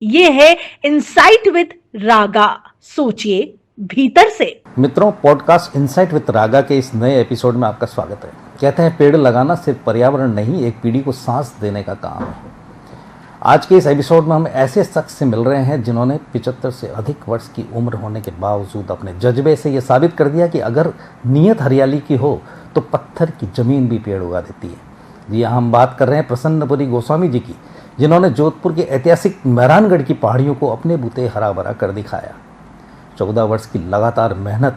ये है insight with रागा। सोचिए भीतर से। मित्रों, पॉडकास्ट इनसाइट विद रागा के इस नए एपिसोड में आपका स्वागत है। कहते हैं पेड़ लगाना सिर्फ पर्यावरण नहीं, एक पीढ़ी को सांस देने का काम है। आज के इस एपिसोड में हम ऐसे शख्स से मिल रहे हैं जिन्होंने 75 से अधिक वर्ष की उम्र होने के बावजूद अपने जज्बे से ये साबित कर दिया कि अगर नीयत हरियाली की हो तो पत्थर की जमीन भी पेड़ उगा देती है। जी हाँ, हम बात कर रहे हैं प्रसन्नपुरी गोस्वामी जी की, जिन्होंने जोधपुर के ऐतिहासिक मेहरानगढ़ की पहाड़ियों को अपने बूते हरा भरा कर दिखाया। 14 वर्ष की लगातार मेहनत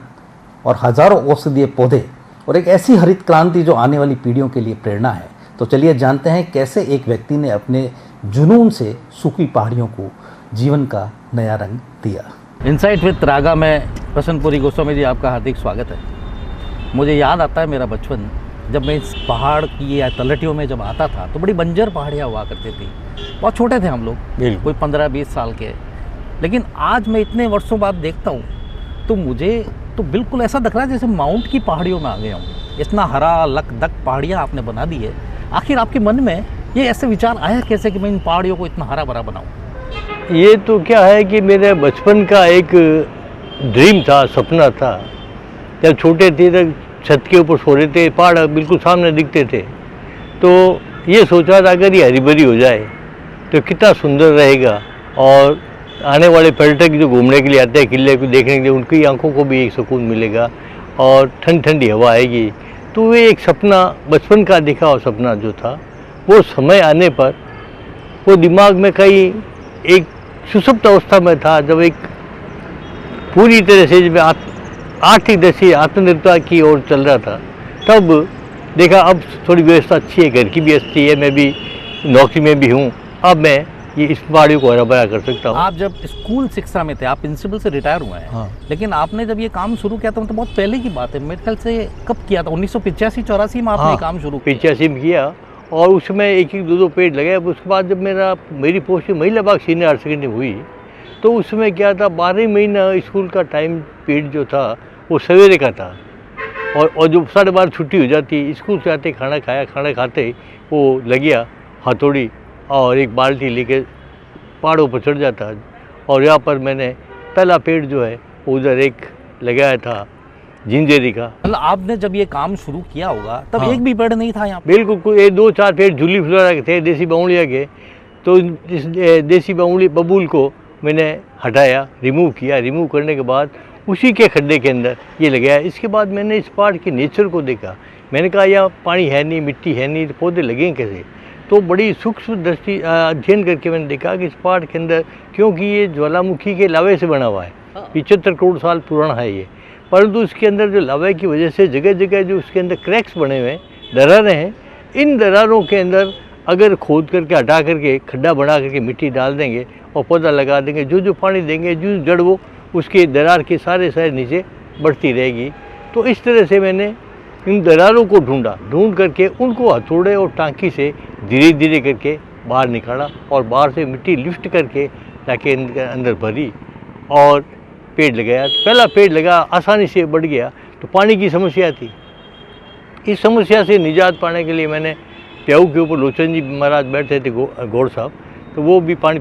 और हजारों औषधीय पौधे और एक ऐसी हरित क्रांति जो आने वाली पीढ़ियों के लिए प्रेरणा है। तो चलिए जानते हैं कैसे एक व्यक्ति ने अपने जुनून से सूखी पहाड़ियों को जीवन का नया रंग दिया। इनसाइट विद रागा में प्रसन्नपुरी गोस्वामी जी, आपका हार्दिक स्वागत है। मुझे याद आता है मेरा बचपन, जब मैं इस पहाड़ की या तलहटियों में जब आता था तो बड़ी बंजर पहाड़ियाँ हुआ करती थी। बहुत छोटे थे हम लोग, कोई 15-20 साल के। लेकिन आज मैं इतने वर्षों बाद देखता हूँ तो मुझे तो बिल्कुल ऐसा दिख रहा है जैसे माउंट की पहाड़ियों में आ गया हूँ। इतना हरा लकदक पहाड़ियाँ आपने बना दी है। आखिर आपके मन में ये ऐसे विचार आया कैसे कि मैं इन पहाड़ियों को इतना हरा भरा बनाऊँ? ये तो क्या है कि मेरे बचपन का एक ड्रीम था, सपना था। जब छोटे थे तब छत के ऊपर सो रहे थे, पहाड़ बिल्कुल सामने दिखते थे, तो ये सोचा था अगर ये हरी भरी हो जाए तो कितना सुंदर रहेगा, और आने वाले पर्यटक जो घूमने के लिए आते हैं किले को देखने के लिए, उनकी आंखों को भी एक सुकून मिलेगा और ठंडी ठंडी हवा आएगी। तो वो एक सपना, बचपन का देखा हुआ सपना जो था, वो समय आने पर वो दिमाग में कहीं एक सुसुप्त अवस्था में था, जब एक पूरी तरह से जब आर्थिक दृष्टि आत्मनिर्भरता की ओर चल रहा था, तब देखा अब थोड़ी व्यवस्था अच्छी है, घर की भी अच्छी है, मैं भी नौकरी में भी हूँ, अब मैं ये इस पहाड़ियों को हरा भरा कर सकता हूँ। आप जब स्कूल शिक्षा में थे, आप प्रिंसिपल से रिटायर हुए हैं। हाँ। लेकिन आपने जब ये काम शुरू किया था तो बहुत पहले की बात है, मेरे ख्याल से कब किया था? 1985-84 में आपने हाँ, काम शुरू किया? 85 में किया, और उसमें एक एक दो पेड़ लगे। अब उसके बाद जब मेरी पोस्टिंग महिला बाग सीनियर हायर सेकेंडरी हुई, तो उसमें क्या था, 12 महीना स्कूल का टाइम पीरियड जो था वो सवेरे का था, और जो 12:30 छुट्टी हो जाती, स्कूल से आते खाना खाया, खाना खाते वो लगिया हथौड़ी और एक बाल्टी लेके पहाड़ों पर चढ़ जाता। और यहाँ पर मैंने पहला पेड़ जो है उधर एक लगाया था जिंजेरी का। मतलब आपने जब ये काम शुरू किया होगा तब एक भी पेड़ नहीं था यहाँ? बिल्कुल, ये 2-4 पेड़ झूली फ्लोरा के थे, देसी बावड़िया के। तो इस देसी बावड़ी बबूल को मैंने हटाया, रिमूव किया। रिमूव करने के बाद उसी के खड्डे के अंदर ये लगाया। इसके बाद मैंने इस पहाड़ के नेचर को देखा। मैंने कहा यहाँ पानी है नहीं, मिट्टी है नहीं, तो पौधे लगें कैसे? तो बड़ी सूक्ष्म दृष्टि अध्ययन करके मैंने देखा कि इस पहाड़ के अंदर, क्योंकि ये ज्वालामुखी के लावे से बना हुआ है, 75 करोड़ साल पुराना है ये, परंतु इसके अंदर जो लावे की वजह से जगह जगह जो उसके अंदर क्रैक्स बने हुए हैं, दरारें हैं, इन दरारों के अंदर अगर खोद करके हटा करके खड्डा बना करके मिट्टी डाल देंगे और पौधा लगा देंगे, जो जो पानी देंगे, जो जड़ वो उसके दरार के सारे नीचे बढ़ती रहेगी। तो इस तरह से मैंने इन दरारों को ढूंढ करके उनको हथौड़े और टांकी से धीरे धीरे करके बाहर निकाला, और बाहर से मिट्टी लिफ्ट करके ताकि अंदर भरी और पेड़ लगाया। पहला पेड़ लगा, आसानी से बढ़ गया। तो पानी की समस्या थी, इस समस्या से निजात पाने के लिए मैंने प्याऊ के ऊपर लोचन जी महाराज बैठते थे, गौड़ साहब, तो वो भी पानी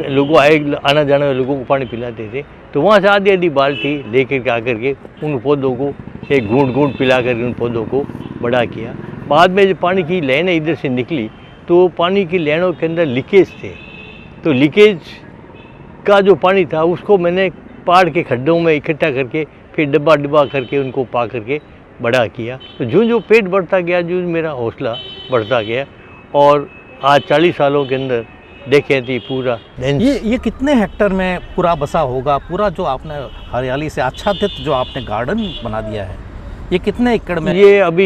लोगों आना जाने वाले लोगों को पानी पिलाते थे। तो वहाँ से आधी बाल्टी लेकर के आकर के उन पौधों को एक घूंट पिला कर उन पौधों को बड़ा किया। बाद में जब पानी की लाइनें इधर से निकली तो पानी की लाइनों के अंदर लीकेज थे, तो लीकेज का जो पानी था उसको मैंने पहाड़ के खड्डों में इकट्ठा करके फिर डब्बा करके उनको पा करके बड़ा किया। तो जो पेट बढ़ता गया, जो मेरा हौसला बढ़ता गया, और आज 40 सालों के अंदर देखें थी पूरा ये कितने हेक्टर में पूरा बसा होगा? पूरा जो आपने हरियाली से आच्छादित जो आपने गार्डन बना दिया है, ये कितने एकड़ में? ये अभी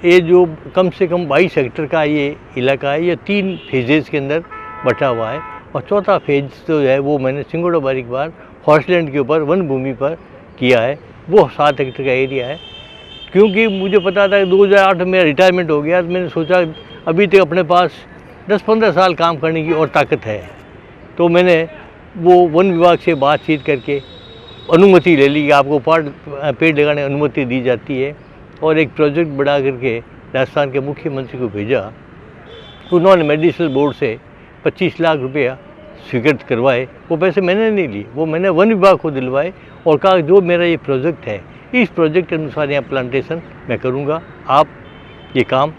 ये जो कम से कम 22 हेक्टर का ये इलाका है, ये 3 फेजेस के अंदर बटा हुआ है, और चौथा फेज जो है वो मैंने सिंगोड़ा बारीक बार हॉर्सलैंड के ऊपर वन भूमि पर किया है, वो 7 हेक्टर का एरिया है। क्योंकि मुझे पता था कि 2008 में रिटायरमेंट हो गया, तो मैंने सोचा अभी तक अपने पास 10-15 साल काम करने की और ताकत है। तो मैंने वो वन विभाग से बातचीत करके अनुमति ले ली कि आपको पेड़ लगाने की अनुमति दी जाती है, और एक प्रोजेक्ट बना करके राजस्थान के मुख्यमंत्री को भेजा। उन्होंने मेडिसिनल बोर्ड से 25 लाख रुपया स्वीकृत करवाए, वो पैसे मैंने नहीं लिए, वो मैंने वन विभाग को दिलवाए और कहा जो मेरा ये प्रोजेक्ट है, इस प्रोजेक्ट के अनुसार यहाँ प्लांटेशन मैं करूँगा, आप ये काम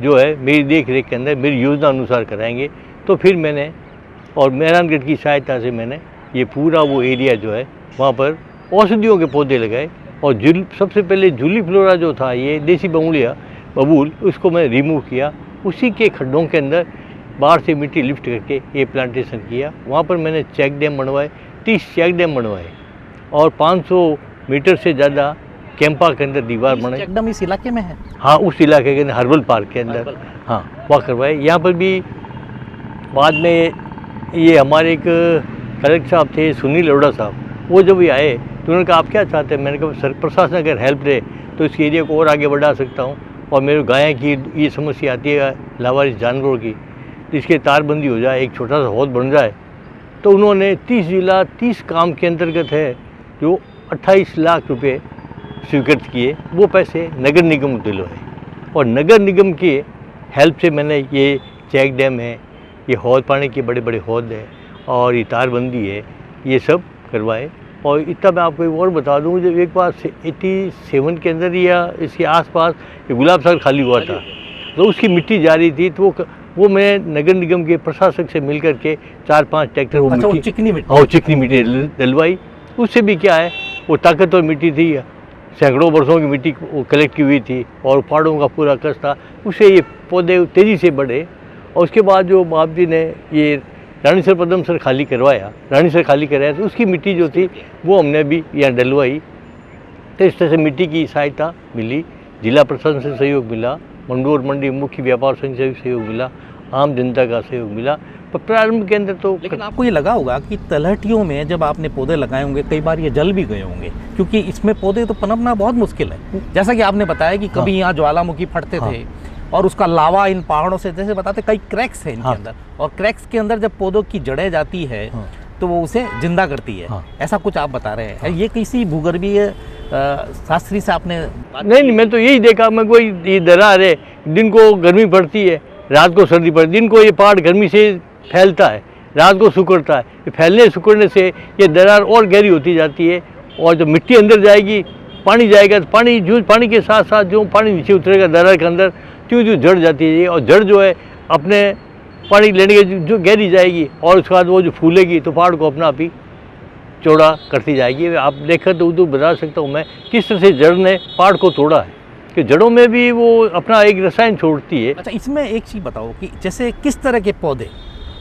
जो है मेरी देख रेख के अंदर मेरी योजना अनुसार कराएंगे। तो फिर मैंने और मेहरानगढ़ की सहायता से मैंने ये पूरा वो एरिया जो है वहाँ पर औषधियों के पौधे लगाए और सबसे पहले जूली फ्लोरा जो था, ये देसी बबूल, उसको मैं रिमूव किया। उसी के खड्डों के अंदर बाहर से मिट्टी लिफ्ट करके ये प्लांटेशन किया। वहाँ पर मैंने चेक डैम बनवाए, 30 चेक डैम बनवाए और 500 मीटर से ज़्यादा कैंपा के अंदर दीवार बनाई। एकदम इस इलाके में है? हाँ, उस इलाके के अंदर हर्बल पार्क के अंदर, हाँ, वहाँ करवाए। यहाँ पर भी बाद में ये हमारे एक कलेक्टर साहब थे, सुनील अरोड़ा साहब, वो जब ये आए तो उन्होंने कहा आप क्या चाहते हैं? मैंने कहा सर, प्रशासन अगर हेल्प दे तो इस एरिया को और आगे बढ़ा सकता हूँ और मेरे गाय की ये समस्या आती है लावारिस जानवरों की, तो इसके तारबंदी हो जाए, एक छोटा सा हौद बन जाए। तो उन्होंने 30 जिला 30 काम के अंतर्गत है जो 28 लाख रुपए स्वीकृत किए। वो पैसे नगर निगम को दिलवाए और नगर निगम की हेल्प से मैंने ये चेक डैम है, ये हौद, पानी के बड़े बड़े हौद है और ये तारबंदी है, ये सब करवाए। और इतना मैं आपको एक और बता दूँ, जब एक बार 87 के अंदर या इसके आसपास ये गुलाब सागर खाली हुआ था, तो उसकी मिट्टी जा रही थी, तो वो मैं नगर निगम के प्रशासक से मिल करके 4-5 ट्रैक्टर वो अच्छा, मिट्टी, चिकनी मिट्टी, और चिकनी मिट्टी डलवाई। उससे भी क्या है, वो ताकतवर मिट्टी थी, सैकड़ों वर्षों की मिट्टी वो कलेक्ट की हुई थी और पहाड़ों का पूरा कस था, उससे ये पौधे तेज़ी से बढ़े। और उसके बाद जो बाप जी ने ये रानीसर पद्मसर खाली करवाया, रानीसर खाली कराया, तो उसकी मिट्टी जो थी वो हमने भी यहाँ डलवाई। तो इस तरह से मिट्टी की सहायता मिली, जिला प्रशासन से सहयोग मिला, मंडोर मंडी मुख्य व्यापार संघ से सहयोग मिला, आम जनता का सहयोग मिला। पर प्रारंभ के अंदर तो लेकिन आपको ये लगा होगा कि तलहटियों में जब आपने पौधे लगाए होंगे, कई बार ये जल भी गए होंगे, क्योंकि इसमें पौधे तो पनपना बहुत मुश्किल है। जैसा कि आपने बताया कि कभी यहाँ ज्वालामुखी फटते थे और उसका लावा इन पहाड़ों से, जैसे बताते, कई क्रैक्स हैं इनके अंदर, और क्रैक्स के अंदर जब पौधों की जड़ें जाती है तो वो उसे जिंदा करती है। ऐसा कुछ आप बता रहे हैं। ये किसी भूगर्भीय शास्त्री से आपने? नहीं, मैं तो यही देखा, मैं कोई ये दरार है, दिन को गर्मी पड़ती है, रात को सर्दी पड़ती है, दिन को ये पहाड़ गर्मी से फैलता है, रात को सिकुड़ता है। ये फैलने सिकुड़ने से ये दरार और गहरी होती जाती है और जब मिट्टी अंदर जाएगी, पानी जाएगा, तो पानी के साथ साथ जो पानी नीचे उतरेगा दरार के अंदर, त्यों जड़ जाती है और जड़ जो है अपने पानी लेने के जो गहरी जाएगी और उसके बाद वो जो फूलेगी तो पहाड़ को अपना आप ही चौड़ा करती जाएगी। आप देखकर तो उधर बता सकता हूँ मैं किस तरह से जड़ ने पहाड़ को तोड़ा है, कि जड़ों में भी वो अपना एक रसायन छोड़ती है। अच्छा, इसमें एक चीज़ बताओ कि जैसे किस तरह के पौधे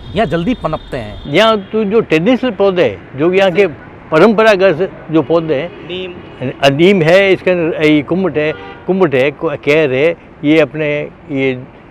यहाँ जल्दी पनपते हैं? यहाँ तो जो ट्रेडिशनल पौधे हैं, जो यहाँ के परंपरागत जो पौधे हैं, नीम है, इसके अंदर कुम्भट है, कैर है, ये अपने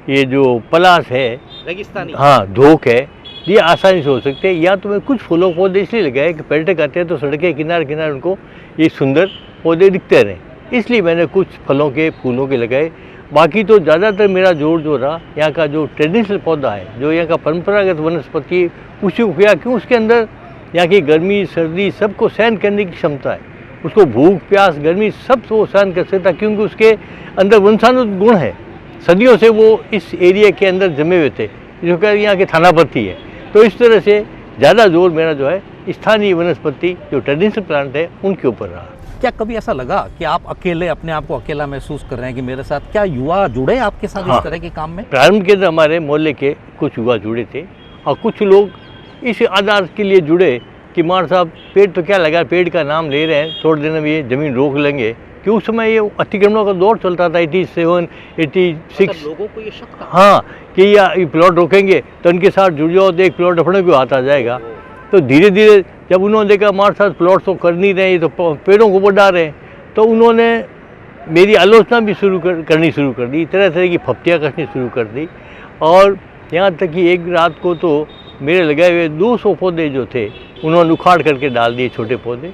ये जो पलाश है, रेगिस्तानी, हाँ, धोक है, ये आसानी से हो सकते हैं। या तो मैं कुछ फूलों पौधे इसलिए लगाए कि पर्यटक आते हैं तो सड़क के किनारे उनको ये सुंदर पौधे दिखते रहें, इसलिए मैंने कुछ फलों के फूलों के लगाए। बाकी तो ज़्यादातर मेरा जोर जो रहा यहाँ का जो ट्रेडिशनल पौधा है, जो यहाँ का परंपरागत वनस्पति, उसी को किया। क्यों? उसके अंदर यहाँ की गर्मी सर्दी सबको सहन करने की क्षमता है, उसको भूख प्यास गर्मी सब वो सहन कर सकता, क्योंकि उसके अंदर वंशानुगत गुण है। सदियों से वो इस एरिया के अंदर जमे हुए थे, जो कि यहाँ के थानापति है। तो इस तरह से ज़्यादा जोर मेरा जो है स्थानीय वनस्पति जो ट्रेडिशनल प्लांट है उनके ऊपर रहा। क्या कभी ऐसा लगा कि आप अकेले, अपने आप को अकेला महसूस कर रहे हैं कि मेरे साथ? क्या युवा जुड़े आपके साथ इस तरह के काम में? प्रारंभ के अंदर हमारे मोहल्ले के कुछ युवा जुड़े थे और कुछ लोग इस आधार के लिए जुड़े कि मार साहब पेड़ तो क्या लगा, पेड़ का नाम ले रहे हैं, थोड़े दिन में ये ज़मीन रोक लेंगे, कि उस समय ये अतिक्रमणों का दौर चलता था 87, 86। लोगों को ये शक था हाँ, कि ये प्लॉट रोकेंगे तो उनके साथ जुड़ जाओ तो एक प्लॉट अपने को हाथ आ जाएगा। तो धीरे धीरे जब उन्होंने देखा हमारे साथ प्लॉट तो कर नहीं रहे, ये तो पेड़ों को बढ़ा रहे हैं, तो उन्होंने मेरी आलोचना भी करनी शुरू कर दी, तरह तरह की फप्तियाँ कसनी शुरू कर दी। और यहाँ तक कि एक रात को तो मेरे लगाए हुए 200 पौधे जो थे उन्होंने उखाड़ करके डाल दिए, छोटे पौधे।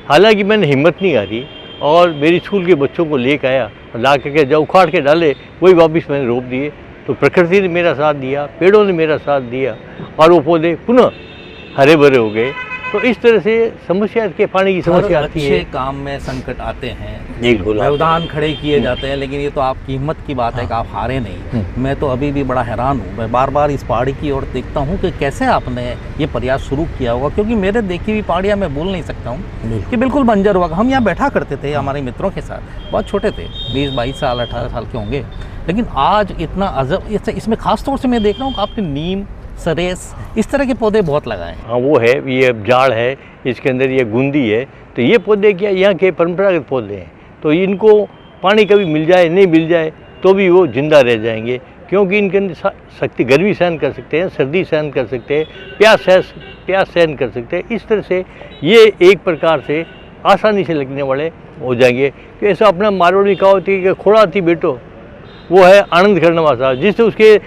हालांकि मैंने हिम्मत नहीं हारी और मेरी स्कूल के बच्चों को लेकर आया, ला करके जब उखाड़ के डाले वही वापस मैंने रोप दिए। तो प्रकृति ने मेरा साथ दिया, पेड़ों ने मेरा साथ दिया और वो पौधे पुनः हरे भरे हो गए तो इस तरह से समस्या के पानी की समस्या आती अच्छे है। काम में संकट आते हैं, बिल्कुल। व्यवधान खड़े किए जाते हैं, लेकिन ये तो आपकी हिम्मत की बात है कि आप हारे नहीं। मैं तो अभी भी बड़ा हैरान हूँ, मैं बार बार इस पहाड़ी की ओर देखता हूँ कि कैसे आपने ये प्रयास शुरू किया होगा, क्योंकि मेरे देखी हुई पहाड़ियाँ मैं बोल नहीं सकता हूँ कि बिल्कुल बंजर हुआ। हम यहाँ बैठा करते थे हमारे मित्रों के साथ, बहुत छोटे थे, 20-22 साल 18 साल के होंगे, लेकिन आज इतना अजब। इसमें खास तौर से मैं देख रहा हूँ कि आपने नीम, सरेस, इस तरह के पौधे बहुत लगाए हैं। हाँ, वो है, ये जाड़ है, इसके अंदर ये गुंदी है। तो ये पौधे क्या यहाँ के परंपरागत पौधे हैं, तो इनको पानी कभी मिल जाए नहीं मिल जाए तो भी वो जिंदा रह जाएंगे, क्योंकि इनके अंदर शक्ति, गर्मी सहन कर सकते हैं, सर्दी सहन कर सकते हैं, प्यास सहन कर सकते हैं। इस तरह से ये एक प्रकार से आसानी से लगने वाले हो जाएंगे। कि ऐसा अपना मारवाड़ी कहावत है कि खोड़ाती बेटो, वो है आनंद करने वाला, जिससे उसके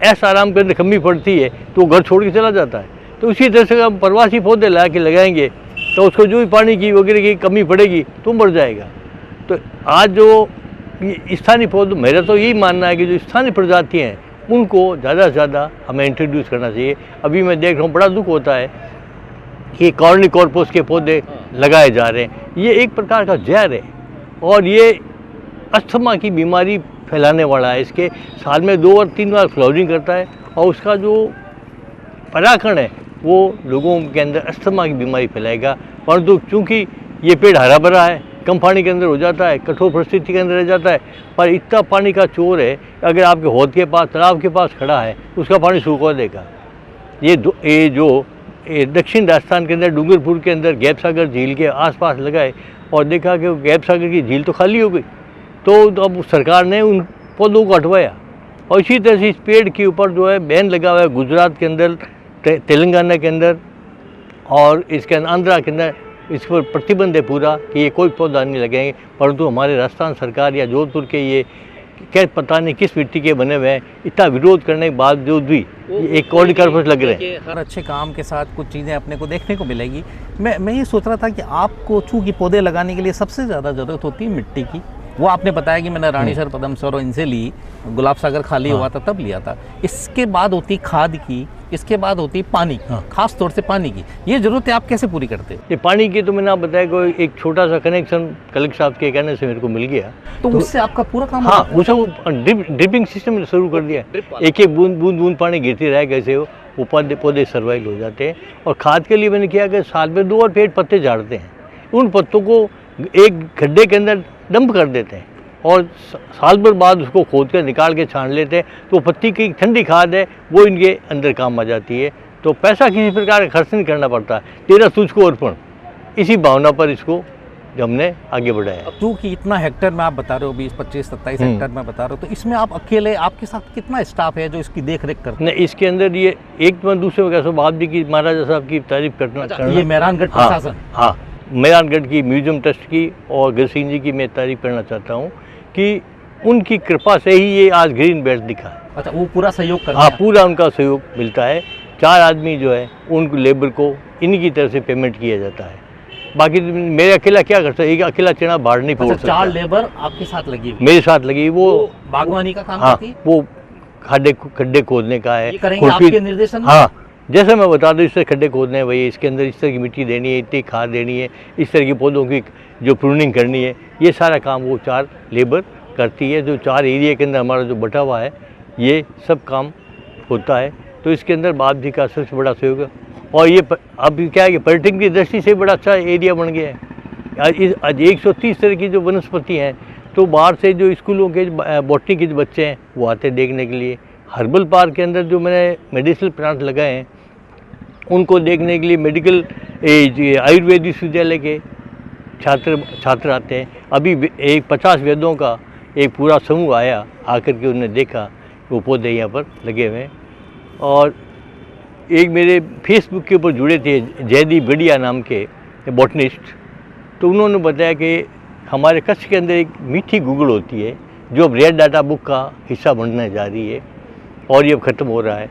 ऐसा आराम के अंदर कमी पड़ती है तो वो घर छोड़ के चला जाता है। तो उसी तरह से हम प्रवासी पौधे ला के लगाएंगे तो उसको जो भी पानी की वगैरह की कमी पड़ेगी तो मर जाएगा। तो आज जो स्थानीय पौधे, मेरा तो यही मानना है कि जो स्थानीय प्रजातियाँ हैं उनको ज़्यादा से ज़्यादा हमें इंट्रोड्यूस करना चाहिए। अभी मैं देख रहा हूँ, बड़ा दुख होता है कि कॉर्निकोर्पस के पौधे लगाए जा रहे हैं। ये एक प्रकार का जहर है और ये अस्थमा की बीमारी फैलाने वाला है। इसके साल में 2 और 3 बार फ्लावरिंग करता है और उसका जो परागण है वो लोगों के अंदर अस्थमा की बीमारी फैलाएगा। परंतु चूँकि ये पेड़ हरा भरा है, कम पानी के अंदर हो जाता है, कठोर परिस्थिति के अंदर रह जाता है, पर इतना पानी का चोर है, अगर आपके हौद के पास, तालाब के पास खड़ा है उसका पानी सूखा देगा। ये जो दक्षिण राजस्थान के अंदर डूंगरपुर के अंदर गैप सागर झील के आसपास लगाए और देखा कि गैप सागर की झील तो खाली हो गई, तो अब सरकार ने उन पौधों को हटवाया। और इसी तरह से इस पेड़ के ऊपर जो है बैन लगा हुआ है गुजरात के अंदर, तेलंगाना के अंदर और इसके आंध्रा के अंदर। इस पर प्रतिबंध है पूरा कि ये कोई पौधा नहीं लगाएंगे। परंतु हमारे राजस्थान सरकार या जोधपुर के ये क्या पता नहीं किस मिट्टी के बने हुए हैं, इतना विरोध करने के बावजूद भी एक कॉर्निकोर्पस लग रहे हैं। हर अच्छे काम के साथ कुछ चीज़ें अपने को देखने को मिलेगी। मैं ये सोच रहा था कि आपको चूँकि पौधे लगाने के लिए सबसे ज़्यादा ज़रूरत होती है मिट्टी की, वो आपने बताया कि मैंने रानीसर, पदम सर और इनसे ली, गुलाब सागर खाली हुआ था तब लिया था। इसके बाद होती खाद की, इसके बाद होती पानी की, खास तौर से पानी की। ये जरूरतें आप कैसे पूरी करते हैं? ये पानी की तो मैंने आप बताया कि एक छोटा सा कनेक्शन कलेक्टर साहब के कहने से मेरे को मिल गया, तो उससे आपका पूरा काम हाँ, उसे ड्रिपिंग सिस्टम शुरू कर दिया। एक बूंद पानी गिरती रहे, कैसे वो पौधे सर्वाइव हो जाते हैं। और खाद के लिए मैंने किया कि साल में 2 और पेड़ पत्ते झाड़ते हैं, उन पत्तों को एक गड्ढे के अंदर डंप कर देते हैं और साल भर बाद उसको खोद कर निकाल के छान लेते हैं। तो पत्ती की ठंडी खाद है वो इनके अंदर काम आ जाती है। तो पैसा किसी प्रकार का खर्च नहीं करना पड़ता, तेरा तुझको अर्पण, इसी भावना पर इसको हमने आगे बढ़ाया। अब चूँकि इतना हेक्टेयर में आप बता रहे हो, 20, 25, 27 हेक्टेयर में बता रहे हो, तो इसमें आप अकेले, आपके साथ कितना स्टाफ है जो इसकी देख रेख करता है? नहीं, इसके अंदर ये एक मैं दूसरे में कैसे बात भी की, महाराजा साहब की तारीफ करना। ये मेहरानगढ़ प्रशासन, हाँ, मेहरानगढ़ की म्यूजियम ट्रस्ट की और गिर सिंह जी की मैं तारीफ करना चाहता हूँ कि उनकी कृपा से ही ये आज ग्रीन बेल्ट दिखा। अच्छा, वो पूरा सहयोग करते हाँ, हैं? पूरा उनका सहयोग मिलता है। 4 आदमी जो है उनको लेबर को इन्हीं की तरफ से पेमेंट किया जाता है। बाकी मेरे अकेला क्या करता है, एक अकेला चना बाढ़ नहीं फोड़ सकता। 4 लेबर आपके साथ लगी हुई? मेरे साथ लगी, वो बागवानी का काम हाँ, करती है? वो खड्डे खोदने का है। ये करेंगे आपके निर्देशन में? हाँ, जैसे मैं बता दूँ, इस तरह खड्डे खोदने हैं भाई, इसके अंदर इस तरह की मिट्टी देनी है, इतनी खाद देनी है, इस तरह के पौधों की जो प्रूनिंग करनी है, ये सारा काम वो 4 लेबर करती है। जो 4 एरिया के अंदर हमारा जो बटा हुआ है ये सब काम होता है। तो इसके अंदर बाप जी का सबसे बड़ा सहयोग है। और ये अब क्या है कि पर्यटन की दृष्टि से बड़ा अच्छा एरिया बन गया है। आज 130 तरह की जो वनस्पति हैं, तो बाहर से जो स्कूलों के बॉटनी के जो बच्चे हैं वो आते हैं देखने के लिए। हर्बल पार्क के अंदर जो मैंने मेडिसिनल प्लांट लगाए हैं उनको देखने के लिए मेडिकल आयुर्वेद विश्वविद्यालय के छात्र आते हैं। अभी एक 50 वेदों का एक पूरा समूह आया, आकर के उन्होंने देखा वो पौधे यहाँ पर लगे हुए हैं। और एक मेरे फेसबुक के ऊपर जुड़े थे जयदीप गढ़िया नाम के बॉटनिस्ट, तो उन्होंने बताया कि हमारे कच्छ के अंदर एक मीठी गूगल होती है जो अब रेड डाटा बुक का हिस्सा बनने जा रही है और ये अब ख़त्म हो रहा है।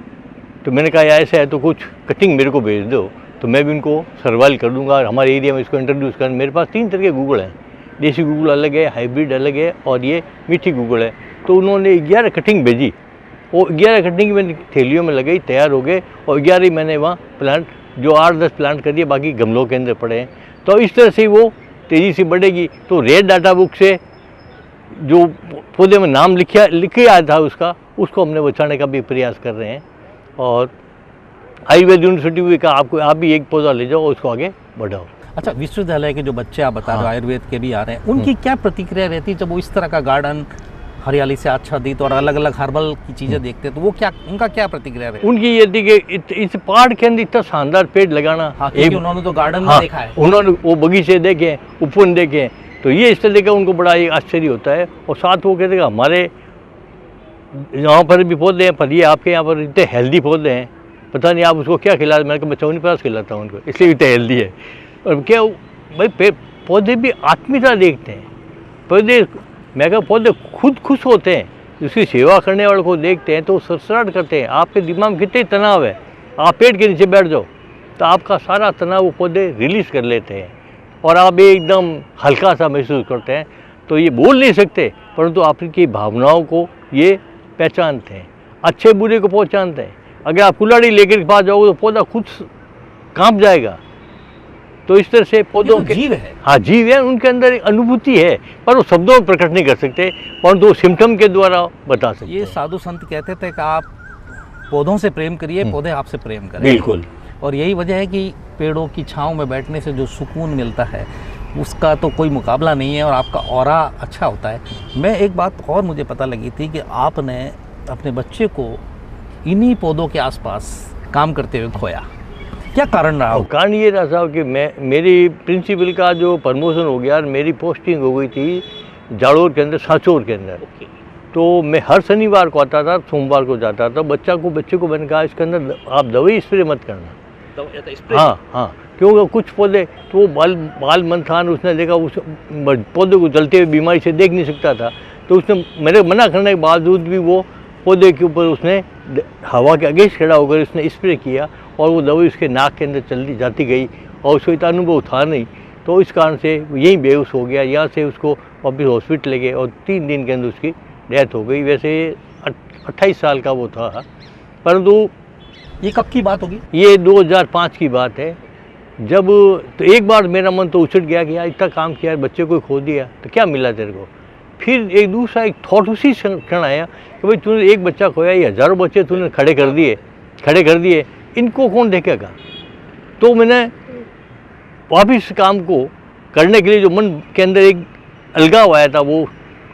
तो मैंने कहा ऐसा है तो कुछ कटिंग मेरे को भेज दो, तो मैं भी उनको सर्वाइव कर दूंगा और हमारे एरिया में इसको इंट्रोड्यूस कर। मेरे पास 3 तरह के गूगल हैं, देसी गूगल अलग है, हाइब्रिड अलग है और ये मीठी गूगल है। तो उन्होंने 11 कटिंग भेजी, वो 11 कटिंग मैंने थैलियों में लगाई, तैयार हो गए और 11 ही मैंने वहाँ प्लांट जो 8-10 प्लांट कर दिए, बाकी गमलों के अंदर पड़े हैं। तो इस तरह से वो तेज़ी से बढ़ेगी। तो रेड डाटा बुक से जो पौधे में नाम लिखे आया था उसको हमने बचाने का भी प्रयास कर रहे हैं। और आयुर्वेद यूनिवर्सिटी भी कहा आपको, आप भी एक पौधा ले जाओ और उसको आगे बढ़ाओ। अच्छा, विश्वविद्यालय के जो बच्चे आप बता रहे हो, आयुर्वेद के भी आ रहे हैं, उनकी क्या प्रतिक्रिया रहती है जब वो इस तरह का गार्डन हरियाली से आच्छादित और अलग अलग हर्बल की चीज़ें देखते हैं? तो वो क्या, उनका क्या प्रतिक्रिया रहती है? उनकी ये थी कि इस पहाड़ के अंदर इतना शानदार पेड़ लगाना। हाँ, क्योंकि उन्होंने तो गार्डन में देखा है, उन्होंने वो बगीचे देखे, उपवन देखे, तो ये इस तरह का उनको बड़ा आश्चर्य होता है। और साथ वो कहते हैं हमारे यहाँ पर भी पौधे हैं, पर ये आपके यहाँ पर इतने हेल्दी पौधे हैं, पता नहीं आप उसको क्या खिलाते। मैंने कहा मैं च्यवनप्राश खिलाता हूँ उनको, इसलिए इतने हेल्दी है। और क्या भाई पौधे भी आत्मीयता देखते हैं। पौधे, मैं कहा पौधे खुद खुश होते हैं, उसकी सेवा करने वाले को देखते हैं तो सरसराहट करते हैं। आपके दिमाग में कितने तनाव है, आप पेड़ के नीचे बैठ जाओ तो आपका सारा तनाव वो पौधे रिलीज़ कर लेते हैं और आप एकदम हल्का सा महसूस करते हैं। तो ये बोल नहीं सकते, परंतु आपकी भावनाओं को ये पहचानते हैं, अच्छे बुरे को पहचानते हैं। अगर आप कुल्हाड़ी लेकर के पास जाओगे तो पौधा खुद कांप जाएगा। तो इस तरह से पौधों के जीव है। हाँ, जीव है, उनके अंदर एक अनुभूति है, पर वो शब्दों में प्रकट नहीं कर सकते, परंतु वो सिम्टम के द्वारा बता सकते ये हैं। साधु संत कहते थे कि आप पौधों से प्रेम करिए, पौधे आपसे प्रेम करें। बिल्कुल। और यही वजह है कि पेड़ों की छांव में बैठने से जो सुकून मिलता है उसका तो कोई मुकाबला नहीं है और आपका ऑरा अच्छा होता है। मैं एक बात और मुझे पता लगी थी कि आपने अपने बच्चे को इन्हीं पौधों के आसपास काम करते हुए खोया, क्या कारण रहा? कारण ये रहा साहब कि मेरी प्रिंसिपल का जो प्रमोशन हो गया और मेरी पोस्टिंग हो गई थी जाड़ोर के अंदर, सांचौर के अंदर। तो मैं हर शनिवार को आता था, सोमवार को जाता था। बच्चे को मैंने कहा इसके अंदर आप दवाई स्प्रे मत करना। हाँ, क्योंकि कुछ पौधे तो वो बाल मंथान उसने देखा, उस पौधे को जलते हुए बीमारी से देख नहीं सकता था, तो उसने मेरे मना करने के बावजूद भी वो पौधे के ऊपर उसने हवा के अगेंस्ट खड़ा होकर उसने स्प्रे किया और वो दवाई उसके नाक के अंदर चलती जाती गई और उसको इतना अनुभव था नहीं। तो इस कारण से यहीं बेहोश हो गया। यहाँ से उसको वापस हॉस्पिटल ले गए और 3 दिन के अंदर उसकी डेथ हो गई। वैसे 28 साल का वो था, परंतु ये कब की बात होगी? ये 2005 की बात है। जब तो एक बार मेरा मन तो उछट गया कि यार इतना काम किया, बच्चे को खो दिया तो क्या मिला तेरे को। फिर एक दूसरा एक थॉट उसी क्षण आया कि भाई तूने एक बच्चा खोया, ये हज़ारों बच्चे तूने खड़े कर दिए, इनको कौन देखेगा। तो मैंने वापिस काम को करने के लिए जो मन के अंदर एक अलगाव आया था वो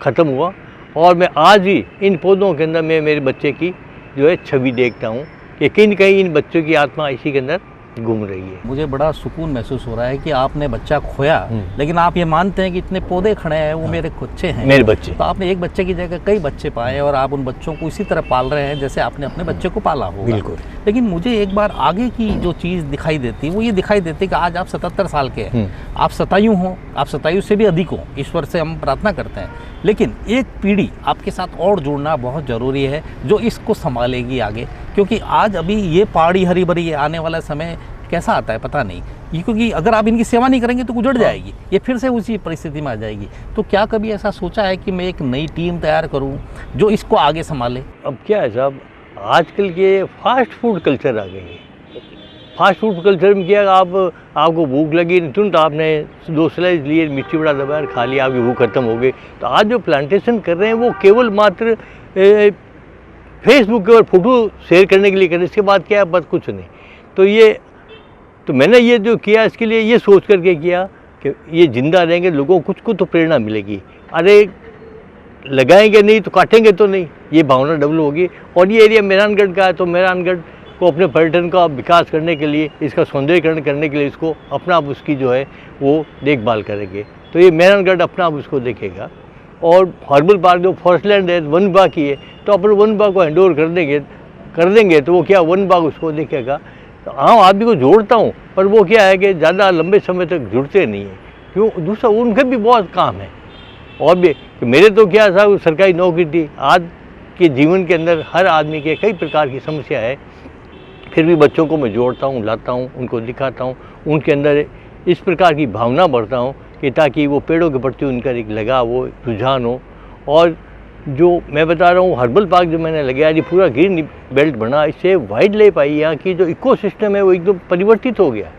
ख़त्म हुआ और मैं आज ही इन पौधों के अंदर मैं मेरे बच्चे की जो है छवि देखता हूँ कि कहीं न कहीं इन बच्चों की आत्मा इसी के अंदर घूम रही है। मुझे बड़ा सुकून महसूस हो रहा है कि आपने बच्चा खोया, लेकिन आप ये मानते हैं कि इतने पौधे खड़े हैं वो मेरे बच्चे हैं, मेरे बच्चे। तो आपने एक बच्चे की जगह कई बच्चे पाए और आप उन बच्चों को इसी तरह पाल रहे हैं जैसे आपने अपने बच्चे को पाला होगा। बिल्कुल। लेकिन मुझे एक बार आगे की जो चीज़ दिखाई देती वो ये दिखाई देती कि आज आप 77 साल के हैं, आप शतायु हों, आप शतायु से भी अधिक हों, ईश्वर से हम प्रार्थना करते हैं, लेकिन एक पीढ़ी आपके साथ और जुड़ना बहुत ज़रूरी है जो इसको संभालेगी आगे। क्योंकि आज अभी ये पहाड़ी हरी भरी आने वाला समय कैसा आता है पता नहीं, ये क्योंकि अगर आप इनकी सेवा नहीं करेंगे तो उजड़ जाएगी, ये फिर से उसी परिस्थिति में आ जाएगी। तो क्या कभी ऐसा सोचा है कि मैं एक नई टीम तैयार करूं जो इसको आगे संभाले? अब क्या है साहब, आजकल के फास्ट फूड कल्चर आ गई है। फास्ट फूड कल्चर में क्या, आपको भूख लगी, तुरंत आपने 2 स्लाइस लिए, मिर्ची बड़ा दबाया, खा लिया, आपकी भूख खत्म हो गई। तो आज जो प्लांटेशन कर रहे हैं वो केवल मात्र फेसबुक के ऊपर फोटो शेयर करने के लिए कर रहे हैं, इसके बाद क्या है बस कुछ नहीं। तो मैंने ये जो किया इसके लिए ये सोच करके किया कि ये जिंदा रहेंगे, लोगों को कुछ को तो प्रेरणा मिलेगी। अरे लगाएंगे नहीं तो काटेंगे तो नहीं, ये भावना डबल होगी। और ये एरिया मेहरानगढ़ का है, तो मेहरानगढ़ को अपने पर्यटन का विकास करने के लिए, इसका सौंदर्यीकरण करने के लिए इसको अपना आप उसकी जो है वो देखभाल करेंगे। तो ये मेहरानगढ़ अपना आप उसको देखेगा। और हर्बल पार्क जो फॉरेस्ट लैंड है, वन विभाग की है, तो अपन वन विभाग को हैंड ओवर कर देंगे तो वो क्या वन विभाग उसको देखेगा। तो आम आदमी को जोड़ता हूँ, पर वो क्या है कि ज़्यादा लंबे समय तक जुड़ते नहीं हैं। क्यों? दूसरा उनके भी बहुत काम है। और भी कि मेरे तो क्या था, सरकारी नौकरी थी। आज के जीवन के अंदर हर आदमी के कई प्रकार की समस्या है, फिर भी बच्चों को मैं जोड़ता हूँ, लाता हूँ, उनको दिखाता हूँ, उनके अंदर इस प्रकार की भावना भरता हूँ कि ताकि वो पेड़ों के प्रति उनका एक लगाव हो, रुझान हो। और जो मैं बता रहा हूँ हर्बल पार्क जो मैंने लगाया, ये पूरा ग्रीन बेल्ट बना, इससे वाइल्ड लाइफ आई, यहाँ की जो इकोसिस्टम है वो एकदम परिवर्तित हो गया।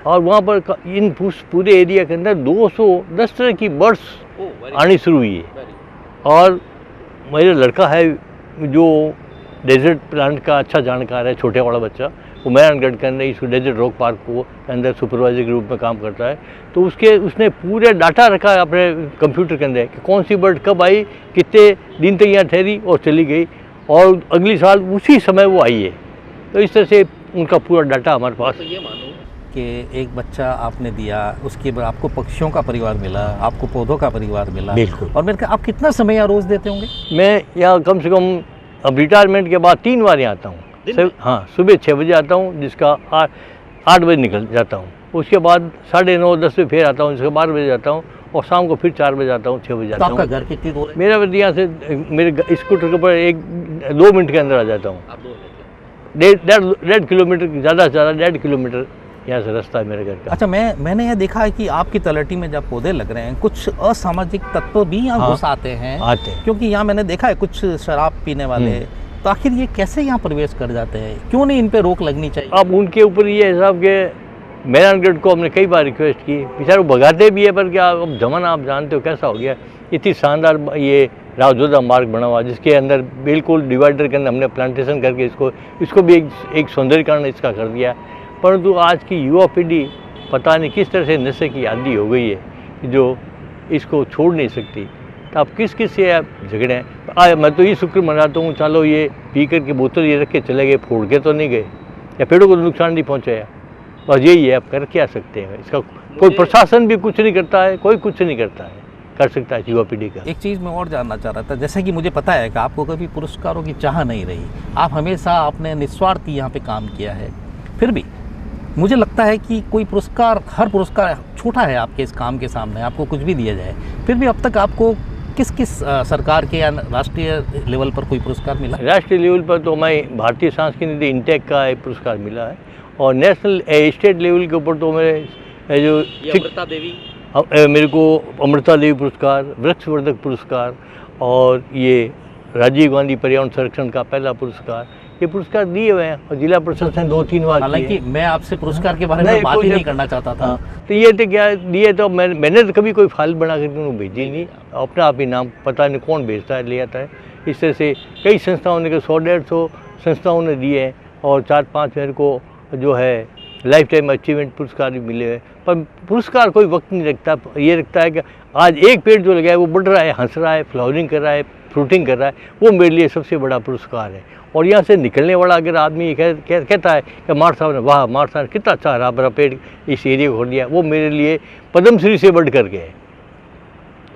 और वहाँ पर इन पूरे एरिया के अंदर 210 तरह की बर्ड्स आनी शुरू हुई है। और मेरा लड़का है जो डेजर्ट प्लांट का अच्छा जानकार है, छोटे वाला बच्चा, वो मेहरानगढ़ के अंदर इस डेजर्ट रॉक पार्क को अंदर सुपरवाइजर के रूप में काम करता है। तो उसने पूरे डाटा रखा है अपने कंप्यूटर के अंदर कि कौन सी बर्ड कब आई, कितने दिन तक यहाँ ठहरी और चली गई, और अगली साल उसी समय वो आई है। तो इस तरह से उनका पूरा डाटा हमारे पास। तो ये मानो कि एक बच्चा आपने दिया, उसके बाद आपको पक्षियों का परिवार मिला, आपको पौधों का परिवार मिला। बिल्कुल। और मेरे आप कितना समय यहाँ रोज़ देते होंगे? मैं यहाँ कम से कम अब रिटायरमेंट के बाद 3 बार यहाँ आता हूँ। हाँ, सुबह 6 बजे आता हूँ, जिसका 8 बजे निकल जाता हूँ। उसके बाद 9:30-10 बजे फिर आता हूँ, जिसका 12 बजे जाता हूँ, और शाम को फिर 4 बजे आता हूँ, 6 बजे तो जाता हूँ। आपका घर कितनी दूर है? मेरा यहाँ से मेरे स्कूटर के ऊपर 1-2 मिनट के अंदर आ जाता हूँ। आप 1.5 किलोमीटर, ज़्यादा से ज़्यादा 1.5 किलोमीटर यहाँ से रास्ता है मेरे घर का। अच्छा, मैंने यह देखा है कि आपकी तलहटी में जब पौधे लग रहे हैं, कुछ असामाजिक तत्व भी यहाँ घुस आते हैं। क्योंकि यहाँ मैंने देखा है कुछ शराब पीने वाले, तो आखिर ये कैसे यहाँ प्रवेश कर जाते हैं? क्यों नहीं इन पे रोक लगनी चाहिए? अब उनके ऊपर ये हिसाब के मेहरानगढ़ को हमने कई बार रिक्वेस्ट की, बेचारे वो भगाते भी है, पर क्या अब जमाना आप जानते हो कैसा हो गया। इतनी शानदार ये रावजोधा मार्ग बना हुआ, जिसके अंदर बिल्कुल डिवाइडर के अंदर हमने प्लांटेशन करके इसको भी एक सौंदर्यीकरण इसका कर दिया। परंतु आज की युवा पीढ़ी पता नहीं किस तरह से नशे की आदी हो गई है, जो इसको छोड़ नहीं सकती। तो आप किस से आप झगड़े हैं? मैं तो ये शुक्र मनाता हूँ, चलो ये पी कर के बोतल ये रख के चले गए, फोड़ के तो नहीं गए, या पेड़ों को नुकसान नहीं पहुँचाया। बस यही है, आप कर क्या सकते हैं? इसका कोई प्रशासन भी कुछ नहीं करता है, कोई कुछ नहीं करता है, कर सकता है युवा पीढ़ी का। एक चीज़ मैं और जानना चाह रहा था, जैसे कि मुझे पता है कि आपको कभी पुरस्कारों की चाह नहीं रही, आप हमेशा आपने निस्वार्थी यहाँ पे काम किया है। फिर भी मुझे लगता है कि कोई पुरस्कार, हर पुरस्कार छोटा है आपके इस काम के सामने, आपको कुछ भी दिया जाए। फिर भी अब तक आपको किस सरकार के या राष्ट्रीय लेवल पर कोई पुरस्कार मिला? राष्ट्रीय लेवल पर तो मैं भारतीय सांस्कृतिक निधि इंटेक का एक पुरस्कार मिला है, और नेशनल स्टेट लेवल के ऊपर तो मेरे जो अमृता देवी, मेरे को अमृता देवी पुरस्कार, वृक्षवर्धक पुरस्कार, और ये राजीव गांधी पर्यावरण संरक्षण का पहला पुरस्कार, ये पुरस्कार दिए हुए हैं, और जिला प्रशासन ने 2-3 बार। हालांकि मैं आपसे पुरस्कार के बारे में बात ही नहीं करना चाहता था। तो ये तो क्या दिए, तो मैंने तो कभी कोई फाइल बना करके उन्होंने भेजी नहीं, अपना आप ही नाम पता नहीं कौन भेजता है, ले आता है। इस तरह से कई संस्थाओं ने 100-150 संस्थाओं ने दिए हैं, और 4-5 मेरे को जो है लाइफ टाइम अचीवमेंट पुरस्कार भी मिले हैं। पर पुरस्कार कोई वक्त नहीं रखता, ये रखता है कि आज एक पेड़ जो लगा है वो बढ़ रहा है, हंस रहा है, फ्लावरिंग कर रहा है, फ्रूटिंग कर रहा है, वो मेरे लिए सबसे बड़ा पुरस्कार है। और यहाँ से निकलने वाला अगर आदमी कहता है कि मार साहब ने, वाह मार साहब ने कितना अच्छा हरा भरा पेड़ इस एरिया को खोल दिया, वो मेरे लिए पद्मश्री से बढ़ कर गए।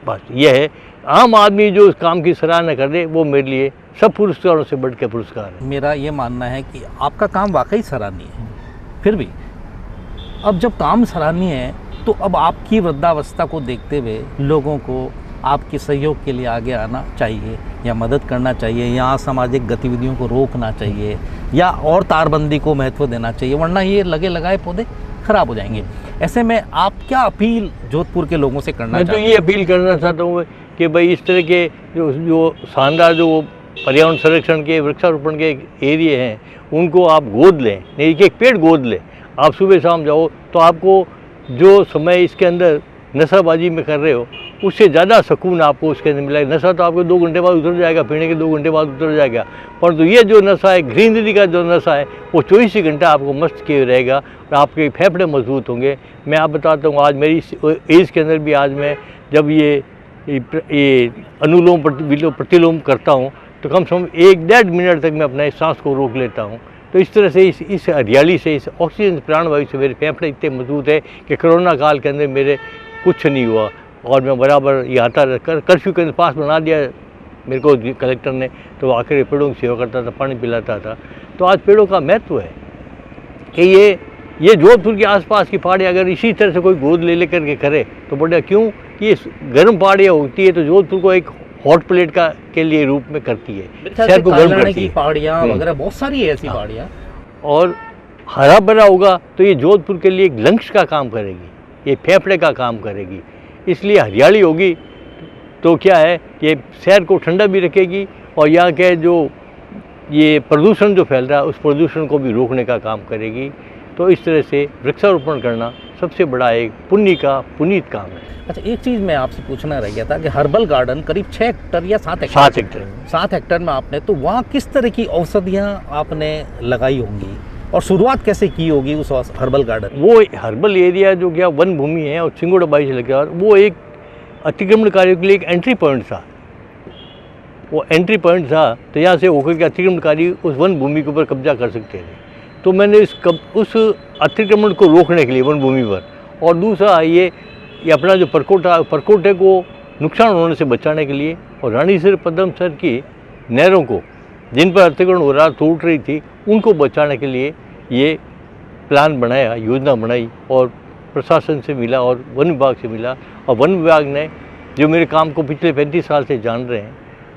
बस ये है, आम आदमी जो उस काम की सराहना कर दे, वो मेरे लिए सब पुरस्कारों से बढ़ के पुरस्कार है। मेरा ये मानना है कि आपका काम वाकई सराहनीय है। फिर भी अब जब काम सराहनीय है, तो अब आपकी वृद्धावस्था को देखते हुए लोगों को आपके सहयोग के लिए आगे आना चाहिए, या मदद करना चाहिए, या असामाजिक गतिविधियों को रोकना चाहिए, या और तारबंदी को महत्व देना चाहिए, वरना ये लगे लगाए पौधे खराब हो जाएंगे। ऐसे में आप क्या अपील जोधपुर के लोगों से करना चाहते हैं? मैं तो ये अपील करना चाहता हूँ कि भाई इस तरह के जो शानदार जो पर्यावरण संरक्षण के, वृक्षारोपण के एरिए हैं, उनको आप गोद लें, नहीं कि एक पेड़ गोद लें। आप सुबह शाम जाओ तो आपको जो समय इसके अंदर नशाबाजी में कर रहे हो, उससे ज़्यादा सुकून आपको उसके अंदर मिलेगा। नशा तो आपको 2 घंटे बाद उतर जाएगा, पीने के 2 घंटे बाद उतर जाएगा, परंतु ये जो नशा है, ग्रीनरी का जो नशा है, वो 24 ही घंटा आपको मस्त किए रहेगा, और आपके फेफड़े मजबूत होंगे। मैं आप बताता हूँ, आज मेरी एज के अंदर भी आज मैं जब ये अनुलोम प्रतिलोम करता हूँ, तो कम से कम 1-1.5 मिनट तक मैं अपना इस सांस को रोक लेता हूँ। तो इस तरह से इस हरियाली से, इस ऑक्सीजन प्राणवायु से मेरे फेफड़े इतने मजबूत है कि कोरोना काल के अंदर मेरे कुछ नहीं हुआ, और मैं बराबर ये आता कर्फ्यू के पास बना दिया मेरे को कलेक्टर ने, तो आकर पेड़ों की सेवा करता था, पानी पिलाता था। तो आज पेड़ों का महत्व है कि ये जोधपुर के आसपास की पहाड़ियाँ अगर इसी तरह से कोई गोद ले लेकर के करे तो बढ़िया। क्यों कि ये गर्म पहाड़ियाँ होती है, तो जोधपुर को एक हॉट प्लेट के लिए रूप में करती है, शहर को गर्म करती है। पहाड़ियाँ वगैरह बहुत सारी है ऐसी पहाड़ियाँ, और हरा भरा होगा तो ये जोधपुर के लिए एक लंग्स का काम करेगी, ये फेफड़े का काम करेगी। इसलिए हरियाली होगी तो क्या है, ये शहर को ठंडा भी रखेगी और यहाँ के जो ये प्रदूषण जो फैल रहा है उस प्रदूषण को भी रोकने का काम करेगी। तो इस तरह से वृक्षारोपण करना सबसे बड़ा एक पुण्य का पुनीत काम है। अच्छा, एक चीज़ मैं आपसे पूछना रह गया था कि हर्बल गार्डन करीब 6 हेक्टर या 7 हेक्टर 7 हेक्टर में आपने, तो वहाँ किस तरह की औषधियाँ आपने लगाई होंगी और शुरुआत कैसे की होगी उस हर्बल गार्डन? वो हर्बल एरिया जो क्या वन भूमि है और चिंगोड़ा बाई से लगा, वो एक अतिक्रमणकारियों के लिए एक एंट्री पॉइंट था। वो एंट्री पॉइंट था, तो यहाँ से होकर के अतिक्रमणकारी उस वन भूमि के ऊपर कब्जा कर सकते थे। तो मैंने उस अतिक्रमण को रोकने के लिए वन भूमि पर, और दूसरा ये अपना जो परकोटे को नुकसान होने से बचाने के लिए, और रानीसर पद्मसर की नहरों को जिन पर अतिक्रमण हो रहा टूट रही थी उनको बचाने के लिए ये प्लान बनाया, योजना बनाई, और प्रशासन से मिला और वन विभाग से मिला। और वन विभाग ने जो मेरे काम को पिछले 35 साल से जान रहे हैं,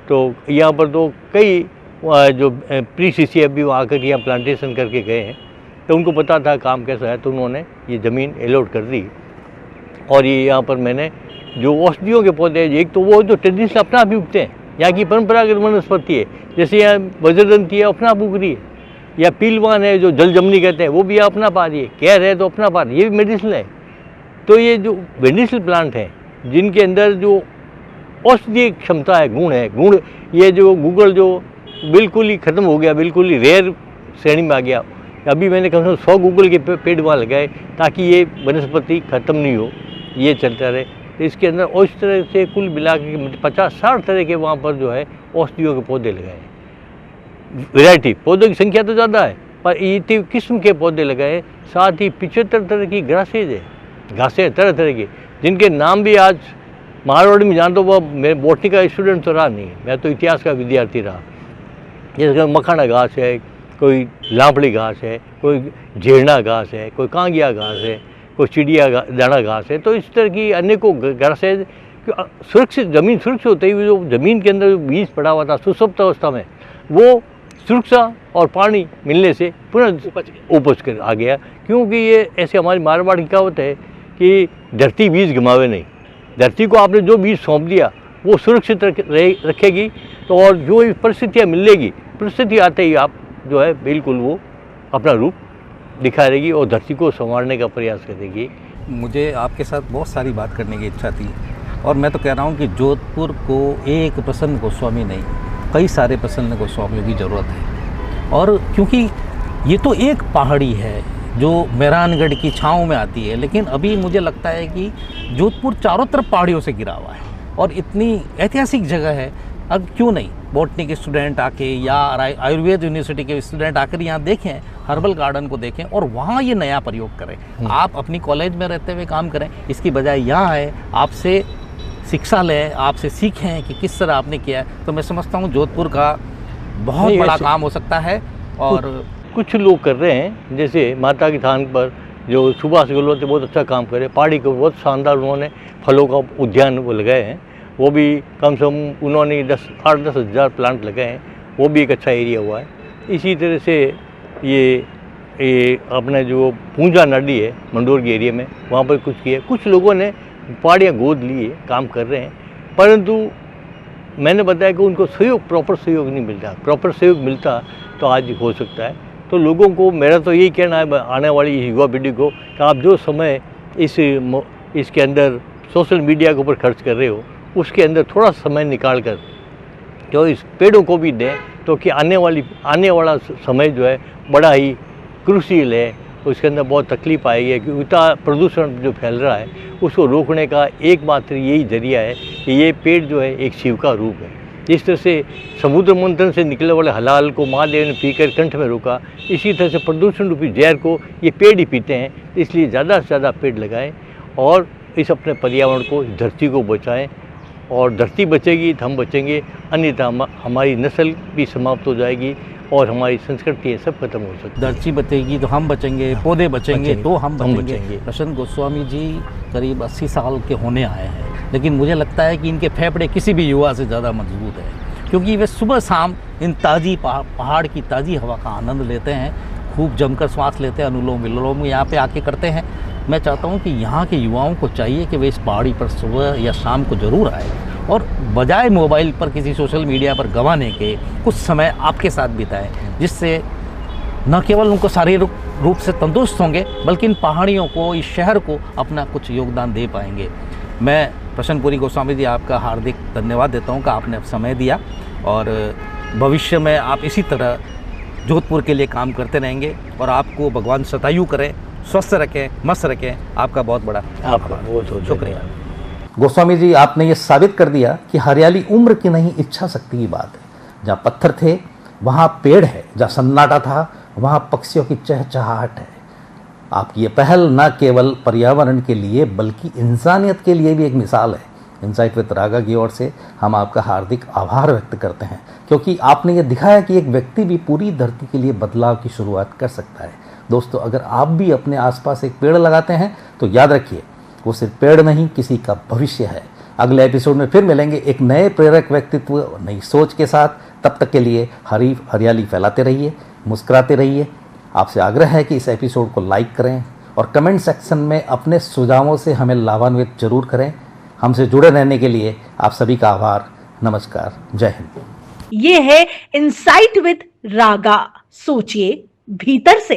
तो यहाँ पर तो कई जो प्री सीसी अभी वो आकर यहाँ प्लांटेशन करके गए हैं, तो उनको पता था काम कैसा है, तो उन्होंने ये ज़मीन अलॉट कर दी। और ये यहाँ पर मैंने जो औषधियों के पौधे, एक तो वो जो ट्रेडिशनल अपना आप उगते हैं, यहाँ की परंपरागत वनस्पति है, जैसे यहाँ वज्रदंती है अपना आप उग रही है, या पीलवान है जो जल जमनी कहते हैं वो भी अपना पा रही है, कैर है तो अपना पा रही है, ये भी मेडिसिन है। तो ये जो मेडिसिनल प्लांट हैं जिनके अंदर जो औषधीय क्षमता है, गुण, ये जो गूगल जो बिल्कुल ही ख़त्म हो गया, बिल्कुल ही रेयर श्रेणी में आ गया। अभी मैंने कम से कम 100 गूगल के पेड़ वहाँ लगाए ताकि ये वनस्पति ख़त्म नहीं हो, ये चलता रहे। तो इसके अंदर और इस तरह से कुल मिला के 50-60 तरह के वहाँ पर जो है औषधियों के पौधे लगाए। वैरायटी पौधों की संख्या तो ज़्यादा है, पर इतनी किस्म के पौधे लगाए। साथ ही 75 तरह की ग्रासेज है, घासें तरह तरह की, जिनके नाम भी आज महारवाड़ी में जान, तो वो मैं बॉटनी का स्टूडेंट तो रहा नहीं, मैं तो इतिहास का विद्यार्थी रहा। जैसे मखाना घास है, कोई लापड़ी घास है, कोई झेड़ना घास है, कोई कांगिया घास है, कोई चिड़िया दाना घास है। तो इस तरह की अनेकों घासें सुरक्षित, ज़मीन सुरक्षित होते ही जो ज़मीन के अंदर जो बीज पड़ा हुआ था सुसुप्त अवस्था में, वो सुरक्षा और पानी मिलने से पुनः उपज कर आ गया। क्योंकि ये ऐसे हमारी मारवाड़ की कहावत है कि धरती बीज गंवावे नहीं। धरती को आपने जो बीज सौंप दिया वो सुरक्षित रखेगी, तो और जो परिस्थितियाँ मिलेगी, परिस्थिति आते ही आप जो है बिल्कुल वो अपना रूप दिखा रहेगी और धरती को संवारने का प्रयास करेगी। मुझे आपके साथ बहुत सारी बात करने की इच्छा थी, और मैं तो कह रहा हूँ कि जोधपुर को एक प्रसन्न गोस्वामी नहीं, कई सारे प्रसन्न गोस्वामियों की ज़रूरत है। और क्योंकि ये तो एक पहाड़ी है जो मेहरानगढ़ की छाँव में आती है, लेकिन अभी मुझे लगता है कि जोधपुर चारों तरफ पहाड़ियों से घिरा हुआ है और इतनी ऐतिहासिक जगह है। अब क्यों नहीं बॉटनी के स्टूडेंट आके या आयुर्वेद यूनिवर्सिटी के स्टूडेंट आकर यहाँ देखें, हर्बल गार्डन को देखें और वहाँ ये नया प्रयोग करें। आप अपनी कॉलेज में रहते हुए काम करें, इसकी बजाय यहाँ है आपसे शिक्षा लें, आपसे सीखें कि किस तरह आपने किया है। तो मैं समझता हूँ जोधपुर का बहुत बड़ा काम हो सकता है। और कुछ लोग कर रहे हैं, जैसे माता के थान पर जो सुभाष गहलोत बहुत अच्छा काम करे, पहाड़ी को बहुत शानदार उन्होंने फलों का उद्यान वो लगाए हैं, वो भी कम से कम उन्होंने 8-10 हज़ार प्लांट लगाए हैं, वो भी एक अच्छा एरिया हुआ है। इसी तरह से ये अपने जो पूंजा नदी है मंडोर के एरिया में, वहाँ पर कुछ किया। कुछ लोगों ने पहाड़ियाँ गोद ली है, काम कर रहे हैं, परंतु मैंने बताया कि उनको सहयोग, प्रॉपर सहयोग नहीं मिलता। प्रॉपर सहयोग मिलता तो आज हो सकता है। तो लोगों को मेरा तो यही कहना है आने वाली युवा पीढ़ी को कि आप जो समय इसके अंदर सोशल मीडिया के ऊपर खर्च कर रहे हो, उसके अंदर थोड़ा समय निकाल कर जो इस पेड़ों को भी दें, तो कि आने वाला समय जो है बड़ा ही क्रूशियल है, उसके अंदर बहुत तकलीफ आएगी। क्योंकि इतना प्रदूषण जो फैल रहा है उसको रोकने का एकमात्र यही जरिया है कि ये पेड़ जो है एक शिव का रूप है। जिस तरह से समुद्र मंथन से निकले वाले हलाल को महादेव ने पीकर कंठ में रोका, इसी तरह से प्रदूषण रूपी जहर को ये पेड़ ही पीते हैं। इसलिए ज़्यादा से ज़्यादा पेड़ लगाएं और इस अपने पर्यावरण को, धरती को बचाएं। और धरती बचेगी तो हम बचेंगे, अन्यथा हमारी नस्ल भी समाप्त हो जाएगी और हमारी संस्कृति है सब खत्म हो सकती है। धरती बचेगी तो हम बचेंगे, पौधे बचेंगे तो हम बचेंगे। प्रसन्न गोस्वामी जी करीब 80 साल के होने आए हैं, लेकिन मुझे लगता है कि इनके फेफड़े किसी भी युवा से ज़्यादा मजबूत है, क्योंकि वे सुबह शाम इन ताज़ी पहाड़ की ताज़ी हवा का आनंद लेते हैं, खूब जमकर श्वास लेते हैं, अनुलोम विलोम यहाँ पे आके करते हैं। मैं चाहता हूँ कि यहाँ के युवाओं को चाहिए कि वे इस पहाड़ी पर सुबह या शाम को ज़रूर आए और बजाय मोबाइल पर किसी सोशल मीडिया पर गंवाने के कुछ समय आपके साथ बिताएं, जिससे न केवल उनको शारीरिक रूप से तंदुरुस्त होंगे बल्कि इन पहाड़ियों को, इस शहर को अपना कुछ योगदान दे पाएंगे। मैं प्रसन्नपुरी गोस्वामी जी आपका हार्दिक धन्यवाद देता हूँ कि आपने समय दिया, और भविष्य में आप इसी तरह जोधपुर के लिए काम करते रहेंगे और आपको भगवान शतायु करें, स्वस्थ रखें, मस्त रखें। आपका बहुत बड़ा आपका बहुत बहुत शुक्रिया। गोस्वामी जी, आपने ये साबित कर दिया कि हरियाली उम्र की नहीं, इच्छा शक्ति की बात है। जहाँ पत्थर थे वहाँ पेड़ है, जहाँ सन्नाटा था वहाँ पक्षियों की चहचहाहट है। आपकी ये पहल न केवल पर्यावरण के लिए बल्कि इंसानियत के लिए भी एक मिसाल है। इनसाइट विद रागा की ओर से हम आपका हार्दिक आभार व्यक्त करते हैं, क्योंकि आपने ये दिखाया कि एक व्यक्ति भी पूरी धरती के लिए बदलाव की शुरुआत कर सकता है। दोस्तों, अगर आप भी अपने आसपास एक पेड़ लगाते हैं तो याद रखिए, वो सिर्फ पेड़ नहीं, किसी का भविष्य है। अगले एपिसोड में फिर मिलेंगे एक नए प्रेरक व्यक्तित्व, नई सोच के साथ। तब तक के लिए हरियाली फैलाते रहिए, मुस्कुराते रहिए। आपसे आग्रह है कि इस एपिसोड को लाइक करें और कमेंट सेक्शन में अपने सुझावों से हमें लाभान्वित जरूर करें। हमसे जुड़े रहने के लिए आप सभी का आभार। नमस्कार, जय हिंद। ये है इनसाइट विद रागा, सोचिए भीतर से।